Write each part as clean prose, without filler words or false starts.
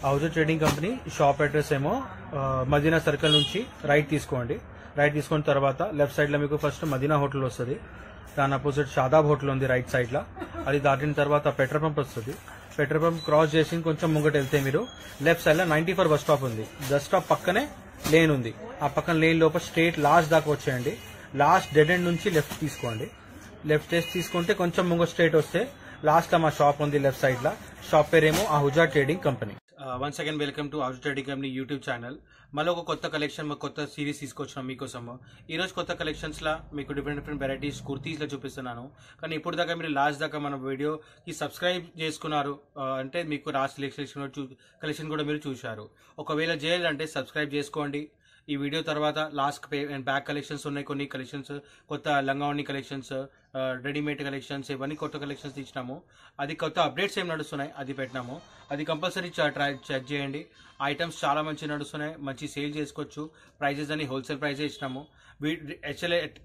House trading company shop address ఏమో Madina circle నుంచి right తీసుకోండి. రైట్ తీసుకున్న తర్వాత లెఫ్ట్ సైడ్ లో మీకు ఫస్ట్ మదీనా హోటల్ వస్తుంది. దాని అపోజిట్ షాదాబ్ హోటల్ ఉంది రైట్ సైడ్ లో. అది దాటిన తర్వాత పెట్రోల్ పంప్ వస్తుంది. పెట్రోల్ పంప్ క్రాస్ చేసి కొంచెం ముంగట వెళ్తే మీరు లెఫ్ట్ సైడ్ లో 94 బస్ స్టాప్ ఉంది. బస్ స్టాప్ పక్కనే లేన్ ఉంది. ఆ పక్కన లేన్ లోపల స్ట్రేట్ లాస్ట్ దాకా వచ్చేయండి. లాస్ట్ డెడ్ ఎండ్ నుంచి లెఫ్ట్ తీసుకోండి. లెఫ్ట్ తీసుకుంటే కొంచెం ముంగ స్ట్రేట్ వస్తే లాస్ట్ లో మా షాప్ ఉంది లెఫ్ట్ సైడ్ లో. షాప్ పేరేమో Ahuja trading company. Once again welcome to Ahuja trading company YouTube channel. మళ్ళీ ఒక కొత్త కలెక్షన్, కొత్త సిరీస్ తీసుకొచ్చినాం మీకోసము. ఈ రోజు కొత్త కలెక్షన్స్ లా మీకు డిఫరెంట్ వెరైటీస్ కుర్తీస్ లో చూపిస్తున్నాను. కానీ ఇప్పుడు దాకా మీరు లాస్ట్ దాకా మన వీడియోకి సబ్స్క్రైబ్ చేసుకున్నారు అంటే మీకు లాస్ట్ కలెక్షన్ కూడా మీరు చూశారు. ఒకవేళ చేయాలంటే సబ్స్క్రైబ్ చేసుకోండి. ఈ వీడియో తర్వాత లాస్ట్ బ్యాక్ కలెక్షన్స్ ఉన్నాయి, కొన్ని కలెక్షన్స్ కొత్త లంగావణి కలెక్షన్స్, రెడీమేడ్ కలెక్షన్స్, ఇవన్నీ కొత్త కలెక్షన్స్ ఇచ్చినాము. అది కొత్త అప్డేట్స్ ఏం నడుస్తున్నాయి అది పెట్టినాము. అది కంపల్సరీ చెక్ చేయండి. ఐటమ్స్ చాలా మంచి నడుస్తున్నాయి, మంచి సేల్ చేసుకోవచ్చు. ప్రైజెస్ అని హోల్సేల్ ప్రైజే ఇచ్చినాము.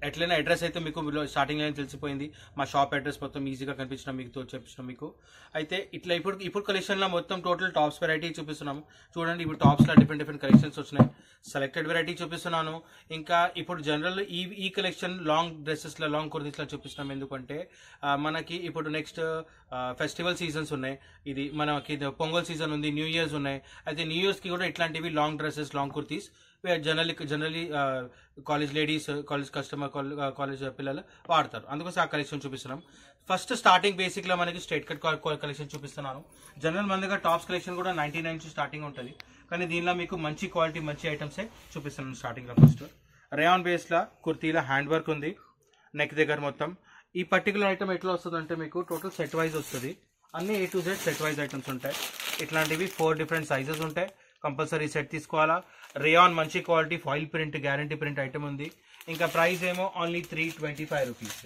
ఎట్లయినా అడ్రస్ అయితే మీకు స్టార్టింగ్ లో తెలిసిపోయింది. మా షాప్ అడ్రస్ మొత్తం ఈజీగా కనిపించడం మీకు చెప్పినాం మీకు. అయితే ఇట్లా ఇప్పుడు కలెక్షన్ లో మొత్తం టోటల్ టాప్స్ వెరైటీ చూపిస్తున్నాము. చూడండి, ఇప్పుడు టాప్స్ లో డిఫరెంట్ కలెక్షన్స్ వచ్చినాయి. సెలెక్టెడ్ వెరైటీ చూపిస్తున్నాను. ఇంకా ఇప్పుడు జనరల్ ఈ కలెక్షన్ లాంగ్ డ్రెస్సెస్ లో, లాంగ్ కుర్తీస్ లో చూపిస్తున్నాం. ఎందుకంటే మనకి ఇప్పుడు నెక్స్ట్ ఫెస్టివల్ సీజన్స్ ఉన్నాయి. ఇది మనకి పొంగల్ సీజన్ ఉంది, న్యూ ఇయర్స్ ఉన్నాయి. అయితే న్యూ ఇయర్స్ కి కూడా ఇట్లాంటివి long dresses, long kurtis generally college ladies, college పిల్లలు వాడతారు. అందుకోసం ఆ కలెక్షన్ చూపిస్తున్నాం. ఫస్ట్ స్టార్టింగ్ బేసిక్ లో మనకి స్ట్రైట్ కట్ కలెక్షన్ చూపిస్తున్నాను. జనరల్ మన దగ్గర టాప్స్ కలెక్షన్ కూడా 99 నుంచి స్టార్టింగ్ ఉంటుంది. కానీ దీనిలో మీకు మంచి క్వాలిటీ, మంచి ఐటమ్స్ చూపిస్తున్నాను. స్టార్టింగ్ లో ఫస్ట్ రేయాన్ బేస్ లా కుర్తీల హ్యాండ్ వర్క్ ఉంది నెక్ దగ్గర మొత్తం. ఈ పర్టికులర్ ఐటమ్ ఎట్లా వస్తుంది అంటే మీకు టోటల్ సెట్ వైజ్ వస్తుంది. అన్ని A to Z set wise items ఉంటాయి. ఇట్లాంటివి 4 డిఫరెంట్ సైజెస్ ఉంటాయి. కంపల్సరీ సెట్ తీసుకోవాలా. రేయాన్ మంచి quality foil print, guarantee print item ఉంది. ఇంకా ప్రైస్ ఏమో ఓన్లీ 325 రూపీస్.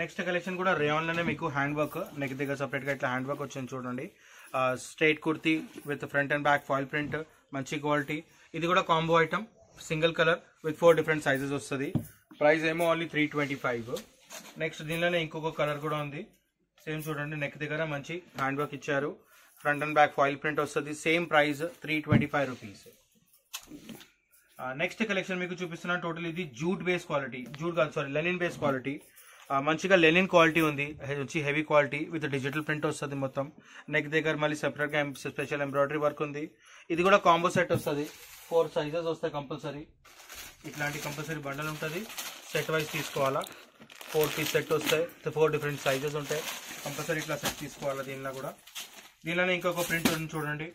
నెక్స్ట్ కలెక్షన్ కూడా రేయాన్ లోనే మీకు హ్యాండ్ వర్క్ నెక్ దగ్గర సపరేట్ గా ఇట్లా హ్యాండ్ వర్క్ వచ్చింది చూడండి. Straight kurti with front and back foil print, మంచి క్వాలిటీ. ఇది కూడా combo item, single colour with 4 different sizes వస్తుంది. ప్రైస్ ఏమో ఓన్లీ 325. నెక్స్ట్ దీనిలోనే ఇంకొక కలర్ కూడా ఉంది. సేమ్ చూడండి, నెక్ దగ్గర మంచి హ్యాండ్ వర్క్ ఇచ్చారు. Front and back foil print వస్తుంది. Same price 325 rupees. Next collection మీకు చూపిస్తున్నాను. టోటల్ ఇది jute base quality, linen base quality. మంచిగా లెనిన్ క్వాలిటీ ఉంది, మంచి heavy quality with digital print వస్తుంది మొత్తం. నెక్ దగ్గర మళ్ళీ సెపరేట్ గా స్పెషల్ ఎంబ్రాయిడరీ వర్క్ ఉంది. ఇది కూడా కాంబో సెట్ వస్తుంది. 4 సైజెస్ వస్తాయి కంపల్సరీ. ఇట్లాంటి కంపల్సరీ బండల్ ఉంటుంది. సెట్ వైజ్ తీసుకోవాలా. 4 పీస్ సెట్ వస్తాయి. 4 డిఫరెంట్ సైజెస్ ఉంటాయి. కంపల్సరీ ఇట్లా సెట్ తీసుకోవాలా. దీనిలో కూడా దీనిలోనే ఇంకొక ప్రింట్ ఉంది చూడండి.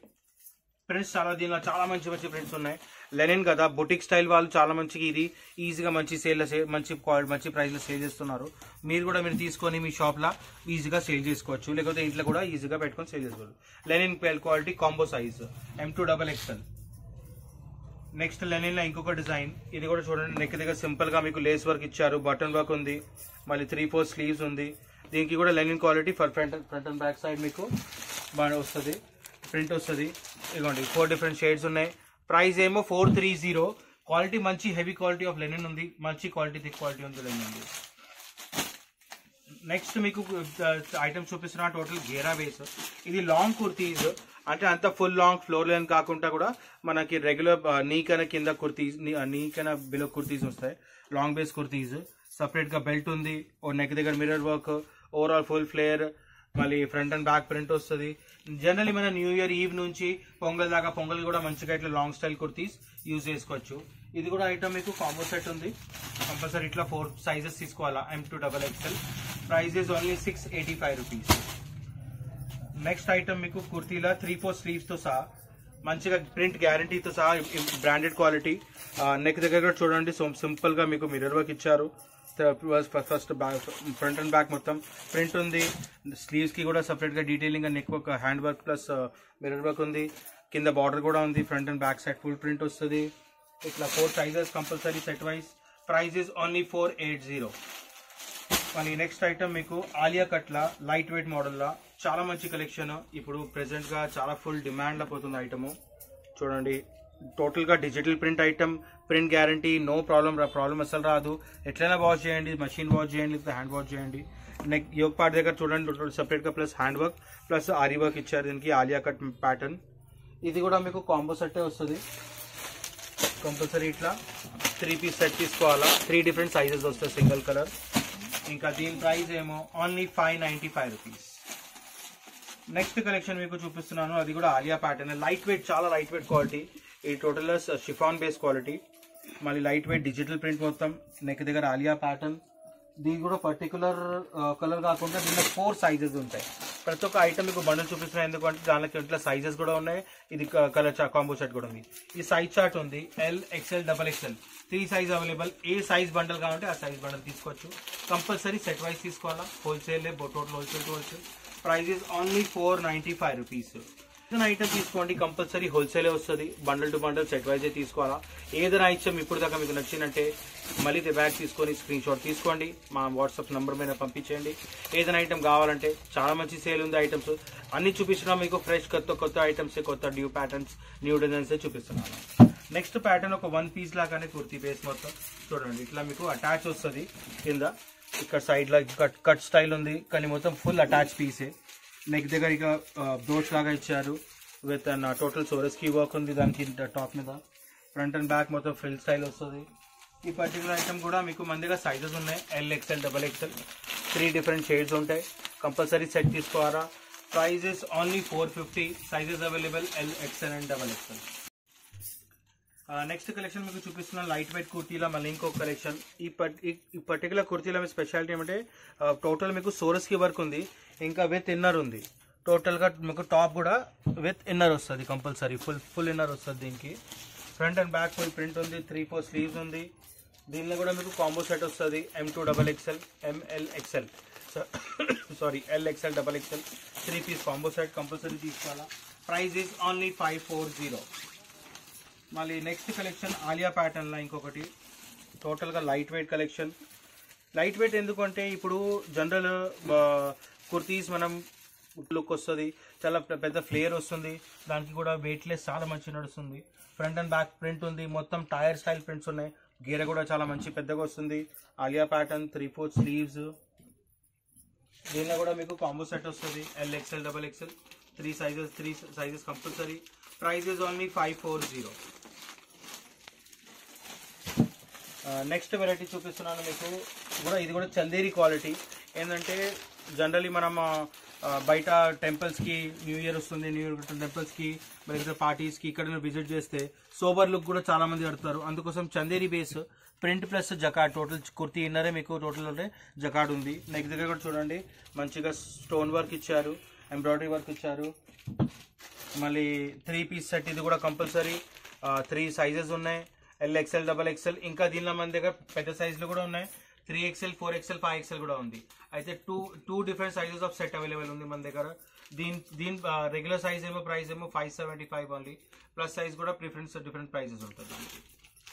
ప్రింట్స్ దీనిలో చాలా మంచి ప్రింట్స్ ఉన్నాయి. లెనిన్ కదా, బొటిక్ స్టైల్ వాళ్ళు చాలా మంచిగా ఇది ఈజీగా మంచి మంచి ప్రైస్ లో సేల్ చేస్తున్నారు. మీరు కూడా తీసుకొని మీ షాప్ లా ఈజీగా సేల్ చేసుకోవచ్చు. లేకపోతే ఇంట్లో కూడా ఈజీగా పెట్టుకొని సేల్ చేసుకోవచ్చు. Linen quality combo size M2XXL. Next linen లో ఇంకొక డిజైన్. ఇది కూడా చూడండి, నెక్ దగ్గర సింపుల్ గా మీకు లేస్ వర్క్ ఇచ్చారు, బటన్ వర్క్ ఉంది, మళ్ళీ 3/4 స్లీవ్స్ ఉంది. దీనికి కూడా linen quality front and back side మీకు బాగా వస్తుంది, ప్రింట్ వస్తుంది. ఇదిగోండి 4 డిఫరెంట్ షేడ్స్ ఉన్నాయి. ప్రైస్ ఏమో 430. క్వాలిటీ మంచి హెవీ క్వాలిటీ ఆఫ్ లెనిన్ ఉంది, మంచి క్వాలిటీ థిక్ క్వాలిటీ ఉంది లెనిన్ ఉంది. నెక్స్ట్ మీకు ఐటమ్ చూపిస్తున్నా టోటల్ గేరా బేస్. ఇది లాంగ్ కుర్తీస్, అంటే అంత ఫుల్ లాంగ్ ఫ్లోర్ లెన్ కాకుండా కూడా మనకి రెగ్యులర్ నీకైనా కింద కుర్తీస్, నీకైనా బిలో కుర్తీస్ వస్తాయి. లాంగ్ బేస్ కుర్తీస్, సపరేట్ గా బెల్ట్ ఉంది, ఓ నెక్ దగ్గర mirror work, overall full flayer, మళ్ళీ ఫ్రంట్ అండ్ బ్యాక్ ప్రింట్ వస్తుంది. జనరలీ మన న్యూ ఇయర్ ఈవ్ నుంచి పొంగల్ దాకా, పొంగల్ కూడా మంచిగా ఇట్లా లాంగ్ స్టైల్ కుర్తీస్ యూజ్ చేసుకోవచ్చు. ఇది కూడా ఐటమ్ మీకు కాంబో సెట్ ఉంది. కంపల్సరీ ఇట్లా 4 సైజెస్ తీసుకోవాలా. M2XXL. Price is only 685 rupees. Next item మీకు కుర్తీలా 3/4 స్లీవ్స్ తో సహా మంచిగా ప్రింట్ గ్యారంటీతో సహా బ్రాండెడ్ క్వాలిటీ. నెక్ దగ్గర కూడా చూడండి, సింపుల్ గా మీకు మిర్రర్ వర్క్ ఇచ్చారు. ఫస్ట్ ఫ్రంట్ అండ్ బ్యాక్ మొత్తం ప్రింట్ ఉంది. స్లీవ్స్ కి కూడా సపరేట్ గా detailing neck work, hand work plus mirror work ఉంది. కింద బార్డర్ కూడా ఉంది. Front and back side full print వస్తుంది. ఇట్లా 4 sizes compulsory set wise. Price is only 480. మళ్ళీ నెక్స్ట్ ఐటమ్ మీకు ఆలియా కట్ లా లైట్ వెయిట్ మోడల్ లా చాలా మంచి కలెక్షన్. ఇప్పుడు ప్రెసెంట్ గా చాలా ఫుల్ డిమాండ్ లో పోతుంది ఐటమ్. చూడండి, టోటల్ గా digital print item, print guarantee, no problem అసలు రాదు. ఎట్లయినా వాష్ చేయండి, మెషిన్ వాష్ చేయండి లేకపోతే హ్యాండ్ వాష్ చేయండి. నెక్ యోగ్ పార్ట్ దగ్గర చూడండి సెపరేట్గా plus hand work plus aari work ఇచ్చారు. దీనికి ఆలియా కట్ ప్యాటర్న్. ఇది కూడా మీకు కాంబో సెట్టే వస్తుంది. కంపల్సరీ ఇట్లా 3 పీస్ సెట్ తీసుకోవాలా. 3 డిఫరెంట్ సైజెస్ వస్తాయి సింగిల్ కలర్. ఇంకా దీని ప్రైస్ ఏమో ఓన్లీ 595 రూపీస్. నెక్స్ట్ కలెక్షన్ మీకు చూపిస్తున్నాను. అది కూడా ఆలియా ప్యాటర్న్. లైట్ వెయిట్, చాలా లైట్ వెయిట్ క్వాలిటీ. ఈ టోటల్ షిఫాన్ బేస్ క్వాలిటీ. మళ్ళీ లైట్ వెయిట్ డిజిటల్ ప్రింట్ మొత్తం. నెక్ దగ్గర ఆలియా ప్యాటర్న్. దీని కూడా పర్టికులర్ కలర్ కాకుండా దీనిలో 4 సైజెస్ ఉంటాయి. ప్రతి ఒక్క ఐటమ్ మీకు బండల్ చూపిస్తున్నాయి ఎందుకంటే దానికి ఇట్లా సైజెస్ కూడా ఉన్నాయి. ఇది కలర్ కాంబో సెట్ కూడా ఉంది. ఈ సైజ్ చార్ట్ ఉంది. L, XL, XXL 3 size available. ఏ సైజ్ బండల్ కావాలంటే ఆ సైజ్ బండల్ తీసుకోవచ్చు. కంపల్సరీ సెట్ వైజ్ తీసుకోవాలా. Wholesale, total wholesale to wholesale. Price is only 495 rupees. ఏదైనా ఐటమ్ తీసుకోండి, కంపల్సరీ హోల్సేలే వస్తుంది. బండల్ టు బండల్ సెట్ వైజే తీసుకోవాలా. ఏదైనా ఐటమ్ ఇప్పుడు దాకా మీకు నచ్చిందంటే మళ్ళీ బ్యాగ్ తీసుకొని స్క్రీన్ షాట్ తీసుకోండి, మా వాట్సాప్ నెంబర్ మీద పంపించండి. ఏదైనా ఐటమ్ కావాలంటే చాలా మంచి సేల్ ఉంది. ఐటమ్స్ అన్ని చూపిస్తున్నా మీకు. ఫ్రెష్ కొత్త ఐటమ్స్, కొత్త న్యూ ప్యాటర్న్స్, న్యూ డిజైన్స్ చూపిస్తున్నాను. నెక్స్ట్ ప్యాటర్న్ ఒక 1 పీస్ లాగానే కుర్తీ బేస్ మొత్తం చూడండి. ఇట్లా మీకు అటాచ్ వస్తుంది కింద. ఇక్కడ సైడ్ లో కట్ స్టైల్ ఉంది కానీ మొత్తం ఫుల్ అటాచ్ పీసే. నెక్ దగ్గర ఇక బ్రోచ్ లాగా ఇచ్చారు విత్ టోటల్ సోరస్కి వర్క్ ఉంది దానికి టాప్ మీద. ఫ్రంట్ అండ్ బ్యాక్ మొత్తం ఫ్రిల్ స్టైల్ వస్తుంది. ఈ పర్టికులర్ ఐటమ్ కూడా మీకు మన దగ్గర సైజెస్ ఉన్నాయి. L, XL, XXL 3 different shades ఉంటాయి. కంపల్సరీ సెట్ తీసుకోవాలా. Prices only 450. Sizes available L, XL and XXL. Next collection మీకు చూపిస్తున్న లైట్ వెయిట్ కుర్తీలో మళ్ళీ ఇంకో కలెక్షన్. ఈ పర్టికులర్ కుర్తీలో మీ స్పెషాలిటీ ఏమంటే టోటల్ మీకు సోరస్కి వర్క్ ఉంది, ఇంకా విత్ ఇన్నర్ ఉంది. టోటల్గా మీకు టాప్ కూడా విత్ ఇన్నర్ వస్తుంది. కంపల్సరీ ఫుల్ ఇన్నర్ వస్తుంది. దీనికి front and back full print ఉంది. 3/4 స్లీవ్స్ ఉంది. దీనిలో కూడా మీకు కాంబో సెట్ వస్తుంది. M2 XXL, ML XL sorry L, XL, XXL 3 piece combo set compulsory తీసుకోవాలా. Price is only 540. మళ్ళీ నెక్స్ట్ కలెక్షన్ ఆలియా ప్యాటర్న్లో ఇంకొకటి టోటల్గా light weight collection. Light weight ఎందుకంటే ఇప్పుడు జనరల్ కుర్తీస్ మనం లుక్ వస్తుంది, చాలా పెద్ద ఫ్లేయర్ వస్తుంది. దానికి కూడా వెయిట్లెస్ చాలా మంచి నడుస్తుంది. ఫ్రంట్ అండ్ బ్యాక్ ప్రింట్ ఉంది. మొత్తం టైర్ స్టైల్ ప్రింట్స్ ఉన్నాయి. గీర కూడా చాలా మంచి పెద్దగా వస్తుంది. Alia pattern 3/4 sleeves. దీనిలో కూడా మీకు కాంబో సెట్ వస్తుంది. L, XL, XXL 3 sizes compulsory. Price is only 540. Next variety చూపిస్తున్నాను మీకు కూడా. ఇది కూడా చందేరి క్వాలిటీ. ఏంటంటే జనరలీ మనం బయట టెంపుల్స్కి న్యూ ఇయర్ వస్తుంది, న్యూ ఇయర్ టెంపుల్స్కి లేదా పార్టీస్కి ఇక్కడ విజిట్ చేస్తే సోబర్ లుక్ కూడా చాలా మంది కడతారు. అందుకోసం Chanderi base print plus jacquard total kurti ఇన్నరే మీకు టోటల్ అంటే జకాడ్ ఉంది. నెక్ దగ్గర కూడా చూడండి మంచిగా స్టోన్ వర్క్ ఇచ్చారు, ఎంబ్రాయిడరీ వర్క్ ఇచ్చారు. మళ్ళీ 3 పీస్ సెట్. ఇది కూడా కంపల్సరీ 3 సైజెస్ ఉన్నాయి. L, XL, XXL. ఇంకా దీనిలో మన దగ్గర పెద్ద సైజులు కూడా ఉన్నాయి. 3XL, 4XL, 5XL కూడా ఉంది. అయితే two different sizes of set available ఉంది మన దగ్గర. దీని రెగ్యులర్ సైజ్ ఏమో ప్రైస్ ఏమో 575 ఓన్లీ. ప్లస్ సైజ్ కూడా డిఫరెంట్ ప్రైజెస్ ఉంటుంది.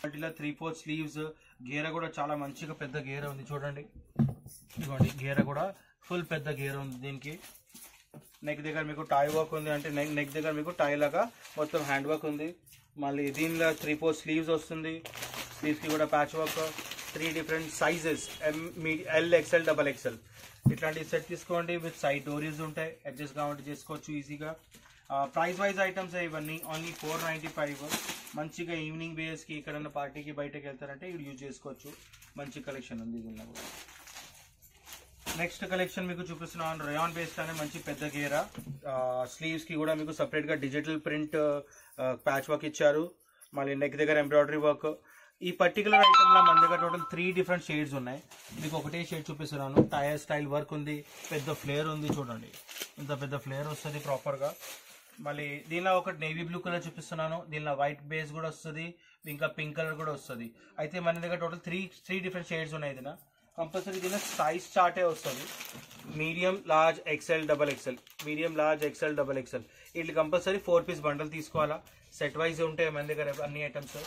వాటిలో 3/4 స్లీవ్స్. గేర కూడా చాలా మంచిగా పెద్ద గేర ఉంది చూడండి. ఇదిగోండి గేర కూడా ఫుల్ పెద్ద గేర ఉంది. దీనికి నెక్ దగ్గర మీకు టై వర్క్ ఉంది. అంటే నెక్ దగ్గర మీకు టై లాగా మొత్తం హ్యాండ్ వర్క్ ఉంది. మళ్ళీ దీనిలో 3/4 స్లీవ్స్ వస్తుంది. స్లీవ్స్కి కూడా patch work. 3 different sizes L, XL, XXL ఇట్లాంటి సెట్ తీసుకోండి. విత్ సైడ్ డోరీస్ ఉంటాయి. అడ్జస్ట్ కావాలంటే చేసుకోవచ్చు ఈజీగా. ప్రైస్ వైజ్ ఐటమ్స్ ఇవన్నీ ఓన్లీ 495. మంచిగా ఈవినింగ్ వేస్కి ఎక్కడన్నా పార్టీకి బయటకు వెళ్తారంటే ఇది యూజ్ చేసుకోవచ్చు. మంచి కలెక్షన్ ఉంది దీనిలో కూడా. నెక్స్ట్ కలెక్షన్ మీకు చూపిస్తున్నాను రేయాన్ బేస్ అనే మంచి పెద్ద గేర. స్లీవ్స్ కి కూడా మీకు సపరేట్ గా డిజిటల్ ప్రింట్ ప్యాచ్ వర్క్ ఇచ్చారు. మళ్ళీ నెక్ దగ్గర ఎంబ్రాయిడరీ వర్క్. ఈ పర్టికులర్ ఐటమ్ లో మన దగ్గర టోటల్ 3 డిఫరెంట్ షేడ్స్ ఉన్నాయి. మీకు ఒకటే షేడ్ చూపిస్తున్నాను. టైర్ స్టైల్ వర్క్ ఉంది, పెద్ద ఫ్లేర్ ఉంది చూడండి. ఇంత పెద్ద ఫ్లేర్ వస్తుంది ప్రాపర్ గా. మళ్ళీ దీనిలో ఒక నేవీ బ్లూ కలర్ చూపిస్తున్నాను. దీనిలో వైట్ బేస్ కూడా వస్తుంది, ఇంకా పింక్ కలర్ కూడా వస్తుంది. అయితే మన దగ్గర టోటల్ 3 డిఫరెంట్ షేడ్స్ ఉన్నాయి. దీని కంపల్సరీ దీని సైజ్ చార్టే వస్తుంది. Medium, large, XL, XXL. Medium, large, XL, XXL. ఇట్లా కంపల్సరీ 4 పీస్ బండల్ తీసుకోవాలా. సెట్ వైజ్ ఉంటాయి మన దగ్గర అన్ని ఐటమ్స్.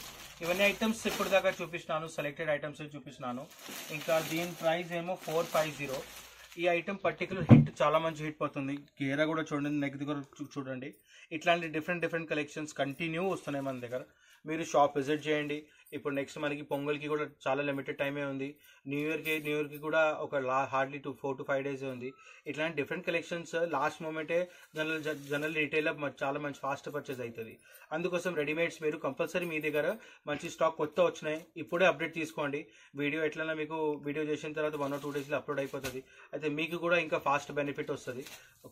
ఇవన్నీ ఐటమ్స్ ఇప్పుడు దాకా చూపిస్తున్నాను, సెలెక్టెడ్ ఐటమ్స్ చూపిస్తున్నాను. ఇంకా దీని ప్రైస్ ఏమో 450. ఈ ఐటమ్ పర్టికులర్ హిట్, చాలా మంచి హిట్ పోతుంది. గేరా కూడా చూడండి, నెక్ దగ్గర చూడండి. ఇట్లాంటి డిఫరెంట్ కలెక్షన్స్ కంటిన్యూ వస్తున్నాయి మన దగ్గర. మీరు షాప్ విజిట్ చేయండి. ఇప్పుడు నెక్స్ట్ మనకి పొంగల్కి కూడా చాలా లిమిటెడ్ టైమే ఉంది. న్యూ ఇయర్కి కూడా ఒక హార్డ్లీ 4 to 5 days ఉంది. ఇట్లాంటి డిఫరెంట్ కలెక్షన్స్ లాస్ట్ మూమెంటే జనరల్ రిటైల్ చాలా మంచి ఫాస్ట్ పర్చేజ్ అవుతుంది. అందుకోసం రెడీమేడ్స్ మీరు కంపల్సరీ మీ దగ్గర మంచి స్టాక్ కొత్త వచ్చినాయి ఇప్పుడే అప్డేట్ తీసుకోండి. వీడియో ఎట్లన్నా మీకు వీడియో చేసిన తర్వాత 1 or 2 days అప్లోడ్ అయిపోతుంది. అయితే మీకు కూడా ఇంకా ఫాస్ట్ బెనిఫిట్ వస్తుంది.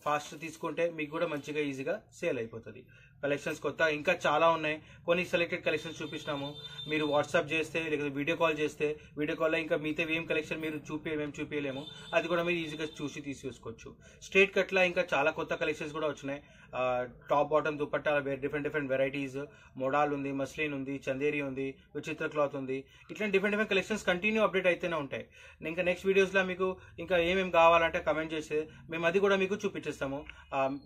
ఫాస్ట్ తీసుకుంటే మీకు కూడా మంచిగా ఈజీగా సేల్ అయిపోతుంది. కలెక్షన్స్ కొత్త ఇంకా చాలా ఉన్నాయి. కొన్ని సెలెక్టెడ్ కలెక్షన్స్ చూపిస్తున్నాము. మీరు వాట్సాప్ చేస్తే లేకపోతే వీడియో కాల్ చేస్తే వీడియో కాల్లో ఇంకా మీతో ఏం కలెక్షన్ మీరు మేము చూపించలేము, అది కూడా మీరు ఈజీగా చూసి తీసుకోవచ్చు. స్ట్రేట్ కట్లా ఇంకా చాలా కొత్త కలెక్షన్స్ కూడా వచ్చినాయి. Top bottom dupatta different varieties, modal ఉంది, మస్లిన్ ఉంది, చందేరి ఉంది, విచిత్ర క్లాత్ ఉంది. ఇట్లా డిఫరెంట్ కలెక్షన్స్ కంటిన్యూ అప్డేట్ అయితేనే ఉంటాయి. ఇంకా నెక్స్ట్ వీడియోస్లో మీకు ఇంకా ఏమేమి కావాలంటే కమెంట్ చేస్తే మేము అది కూడా మీకు చూపించేస్తాము.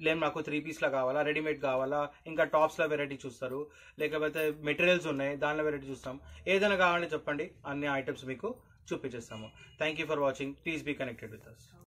లేదు నాకు 3 piece కావాలా, రెడీమేడ్ కావాలా, ఇంకా టాప్స్లో వెరైటీ చూస్తారు, లేకపోతే మెటీరియల్స్ ఉన్నాయి దానిలో వెరైటీ చూస్తాం. ఏదైనా కావాలంటే చెప్పండి, అన్ని ఐటమ్స్ మీకు చూపించేస్తాము. Thank you for watching. Please be connected with us.